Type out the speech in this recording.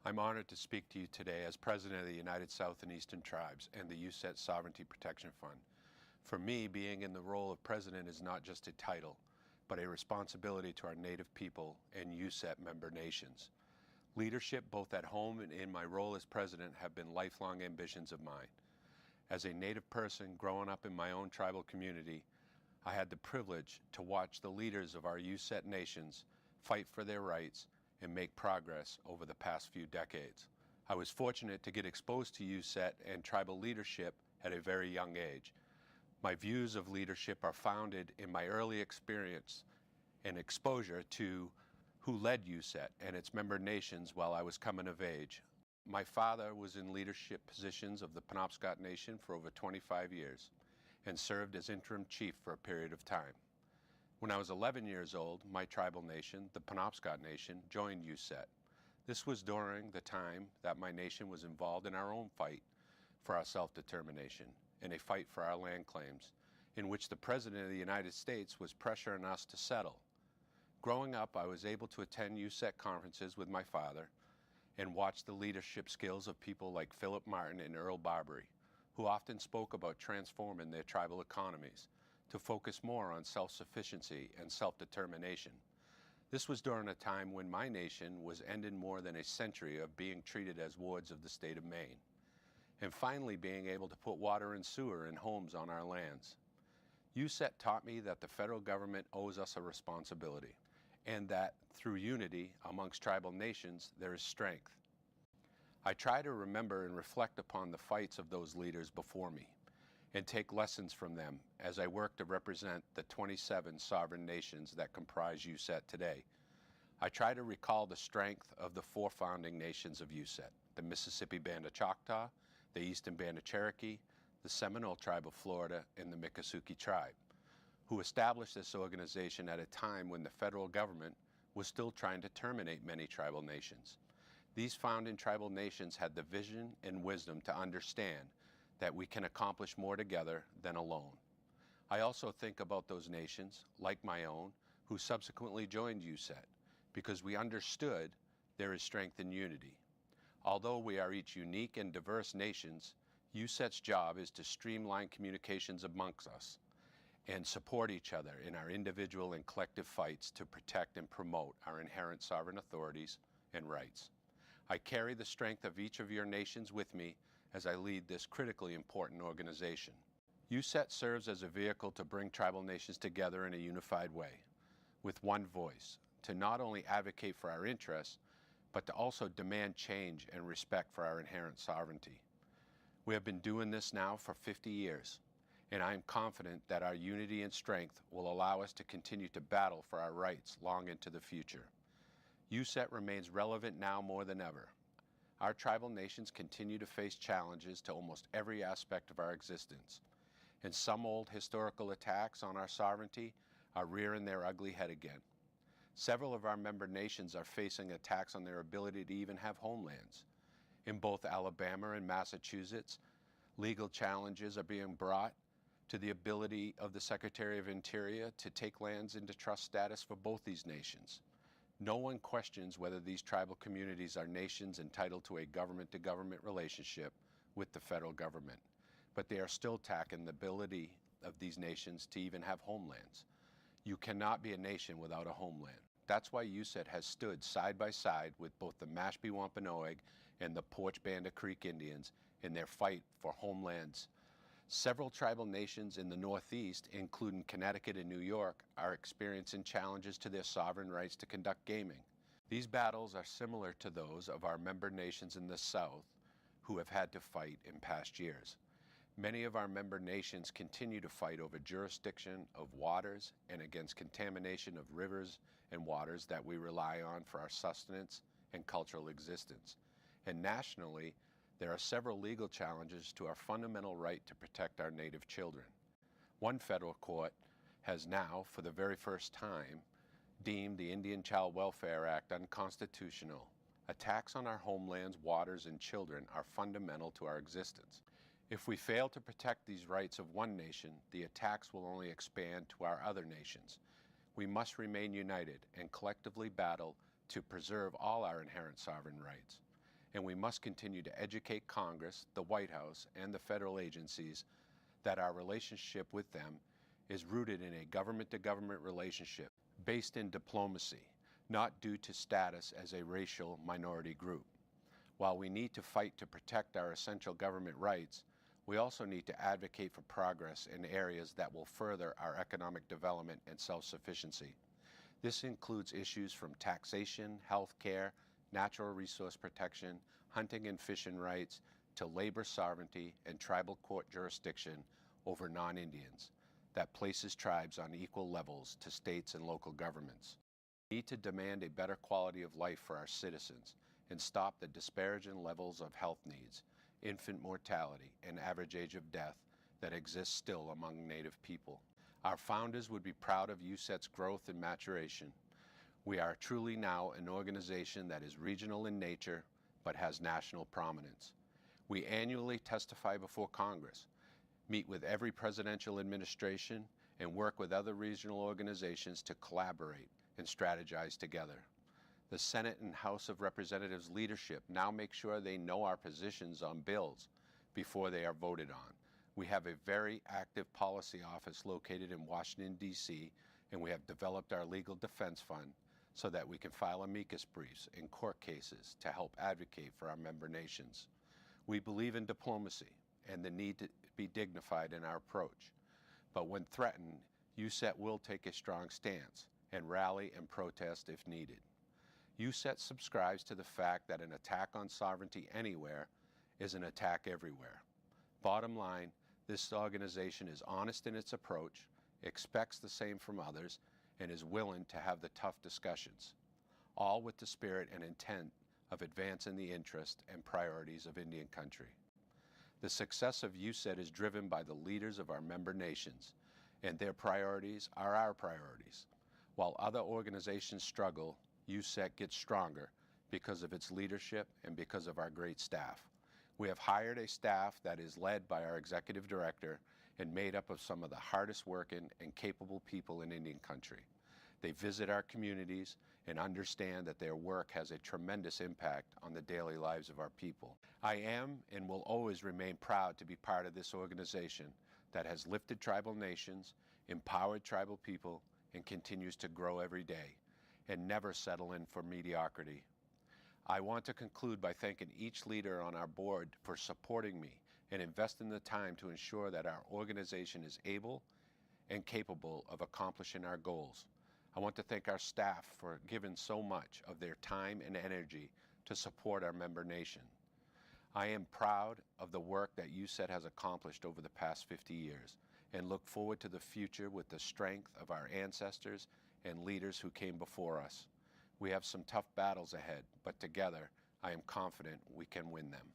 I'm honored to speak to you today as President of the United South and Eastern Tribes and the USET Sovereignty Protection Fund. For me, being in the role of President is not just a title, but a responsibility to our Native people and USET member nations. Leadership, both at home and in my role as President, have been lifelong ambitions of mine. As a Native person growing up in my own tribal community, I had the privilege to watch the leaders of our USET nations fight for their rights and make progress over the past few decades. I was fortunate to get exposed to USET and tribal leadership at a very young age. My views of leadership are founded in my early experience and exposure to who led USET and its member nations while I was coming of age. My father was in leadership positions of the Penobscot Nation for over 25 years and served as interim chief for a period of time. When I was 11 years old, my tribal nation, the Penobscot Nation, joined USET. This was during the time that my nation was involved in our own fight for our self-determination and a fight for our land claims, in which the President of the United States was pressuring us to settle. Growing up, I was able to attend USET conferences with my father and watch the leadership skills of people like Philip Martin and Earl Barbary, who often spoke about transforming their tribal economies to focus more on self-sufficiency and self-determination. This was during a time when my nation was ending more than a century of being treated as wards of the state of Maine, and finally being able to put water and sewer in homes on our lands. USET taught me that the federal government owes us a responsibility, and that through unity amongst tribal nations there is strength. I try to remember and reflect upon the fights of those leaders before me, and take lessons from them as I work to represent the 27 sovereign nations that comprise USET today. I try to recall the strength of the four founding nations of USET, the Mississippi Band of Choctaw, the Eastern Band of Cherokee, the Seminole Tribe of Florida, and the Miccosukee Tribe, who established this organization at a time when the federal government was still trying to terminate many tribal nations. These founding tribal nations had the vision and wisdom to understand that we can accomplish more together than alone. I also think about those nations, like my own, who subsequently joined USET, because we understood there is strength in unity. Although we are each unique and diverse nations, USET's job is to streamline communications amongst us and support each other in our individual and collective fights to protect and promote our inherent sovereign authorities and rights. I carry the strength of each of your nations with me as I lead this critically important organization. USET serves as a vehicle to bring tribal nations together in a unified way, with one voice, to not only advocate for our interests, but to also demand change and respect for our inherent sovereignty. We have been doing this now for 50 years, and I am confident that our unity and strength will allow us to continue to battle for our rights long into the future. USET remains relevant now more than ever. Our tribal nations continue to face challenges to almost every aspect of our existence, and some old historical attacks on our sovereignty are rearing their ugly head again. Several of our member nations are facing attacks on their ability to even have homelands. In both Alabama and Massachusetts, legal challenges are being brought to the ability of the Secretary of Interior to take lands into trust status for both these nations. No one questions whether these tribal communities are nations entitled to a government-to-government relationship with the federal government, but they are still attacking the ability of these nations to even have homelands. You cannot be a nation without a homeland. That's why USET has stood side by side with both the Mashpee Wampanoag and the Porch Band of Creek Indians in their fight for homelands. Several tribal nations in the Northeast, including Connecticut and New York, are experiencing challenges to their sovereign rights to conduct gaming. These battles are similar to those of our member nations in the South who have had to fight in past years. Many of our member nations continue to fight over jurisdiction of waters and against contamination of rivers and waters that we rely on for our sustenance and cultural existence. And nationally, there are several legal challenges to our fundamental right to protect our Native children. One federal court has now, for the very first time, deemed the Indian Child Welfare Act unconstitutional. Attacks on our homelands, waters, and children are fundamental to our existence. If we fail to protect these rights of one nation, the attacks will only expand to our other nations. We must remain united and collectively battle to preserve all our inherent sovereign rights. and we must continue to educate Congress, the White House, and the federal agencies that our relationship with them is rooted in a government-to-government relationship based in diplomacy, not due to status as a racial minority group. While we need to fight to protect our essential government rights, we also need to advocate for progress in areas that will further our economic development and self-sufficiency. This includes issues from taxation, health care, natural resource protection, hunting and fishing rights, to labor sovereignty and tribal court jurisdiction over non-Indians that places tribes on equal levels to states and local governments. We need to demand a better quality of life for our citizens and stop the disparaging levels of health needs, infant mortality, and average age of death that exists still among Native people. Our founders would be proud of USET's growth and maturation. We are truly now an organization that is regional in nature but has national prominence. We annually testify before Congress, meet with every presidential administration, and work with other regional organizations to collaborate and strategize together. The Senate and House of Representatives leadership now make sure they know our positions on bills before they are voted on. We have a very active policy office located in Washington, D.C., and we have developed our legal defense fund so that we can file amicus briefs in court cases to help advocate for our member nations. We believe in diplomacy and the need to be dignified in our approach. But when threatened, USET will take a strong stance and rally and protest if needed. USET subscribes to the fact that an attack on sovereignty anywhere is an attack everywhere. Bottom line, this organization is honest in its approach, expects the same from others, and is willing to have the tough discussions, all with the spirit and intent of advancing the interest and priorities of Indian country. The success of USET is driven by the leaders of our member nations, and their priorities are our priorities. While other organizations struggle, USET gets stronger because of its leadership and because of our great staff. We have hired a staff that is led by our executive director and made up of some of the hardest working and capable people in Indian country. They visit our communities and understand that their work has a tremendous impact on the daily lives of our people. I am and will always remain proud to be part of this organization that has lifted tribal nations, empowered tribal people, and continues to grow every day and never settle in for mediocrity. I want to conclude by thanking each leader on our board for supporting me and investing the time to ensure that our organization is able and capable of accomplishing our goals. I want to thank our staff for giving so much of their time and energy to support our member nation. I am proud of the work that USET has accomplished over the past 50 years and look forward to the future with the strength of our ancestors and leaders who came before us. We have some tough battles ahead, but together I am confident we can win them.